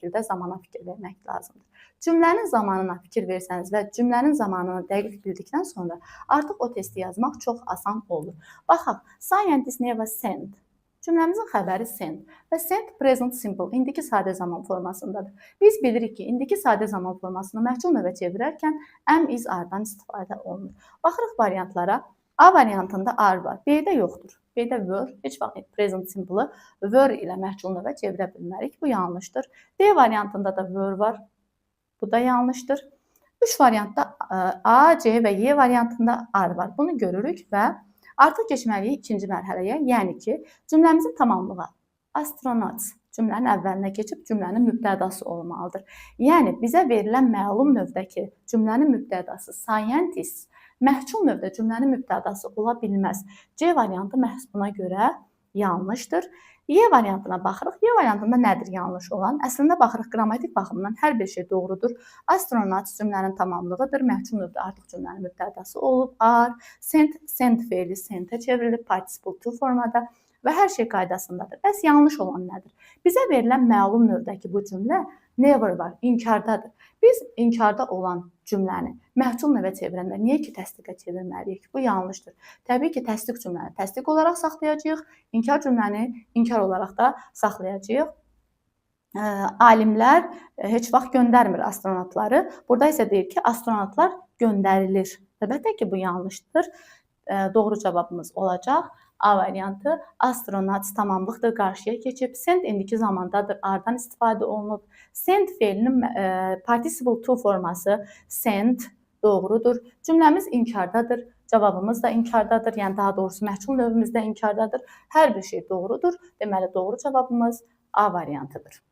şəkildə zamana fikir vermək lazımdır. Cümlənin zamanına fikir versəniz və cümlənin zamanını dəqiq bildikdən sonra artıq o testi yazmaq çox asan olur. Baxaq, scientist never sent. Cümləmizin xəbəri sent və sent present simple, indiki sadə zaman formasındadır. Biz bilirik ki, indiki sadə zaman formasını məhcul növə çevirərkən am, is, are-dan istifadə olunur. Baxırıq variantlara. A variantında are var, B-də yoxdur. B-də were, heç vaxt present simple-ı were ilə məhcul növə çevirə bilmərik. Bu yanlışdır. D variantında da were var. Bu da yanlışdır. 3 variantda A, C və Y variantında are var. Bunu görürük və artıq keçməliyik ikinci mərhələyə. Yəni ki, cümləmizin tamamlığı astronauts cümlənin əvvəlinə keçib cümlənin mübtədası olmalıdır. Yəni bizə verilən məlum növdəki cümlənin mübtədası scientist məhcul növdə cümlənin mübtədası ola bilməz. C variantı məhz buna görə yanlışdır. Y variantına baxırıq. Y variantında nədir yanlış olan? Əslində baxırıq, qrammatik baxımdan hər bir şey doğrudur. Astronaut cümlənin tamamlığıdır. Məhcul növdə artıq cümlənin mübtədası olub. Are, sent feili sentə çevrilib, participle to formada və hər şey qaydasındadır. Bəs yanlış olan nədir? Bizə verilən məlum növdəki bu cümlə never var, inkardadır. Biz inkarda olan cümləni məhcul növə çevirəndə niyə ki təsdiqə çevirməliyik? Bu yanlışdır. Təbii ki, təsdiq cümləni təsdiq olaraq saxlayacağıq, inkar cümləni inkar olaraq da saxlayacağıq. Alimlər heç vaxt göndərmir astronavtları. Burada isə deyir ki, astronavtlar göndərilir. Əlbəttə ki, bu yanlışdır. Doğru cavabımız olacaq A variantı. Astronaut tamamlıqdır, qarşıya keçib. Sent indiki zamandadır, are-dan istifadə olunub. Sent feilinin participle to forması sent doğrudur. Cümləmiz inkardadır. Cavabımız da inkardadır. Yəni daha doğrusu məhcul növümüz də inkardadır. Hər bir şey doğrudur. Deməli doğru cavabımız A variantıdır.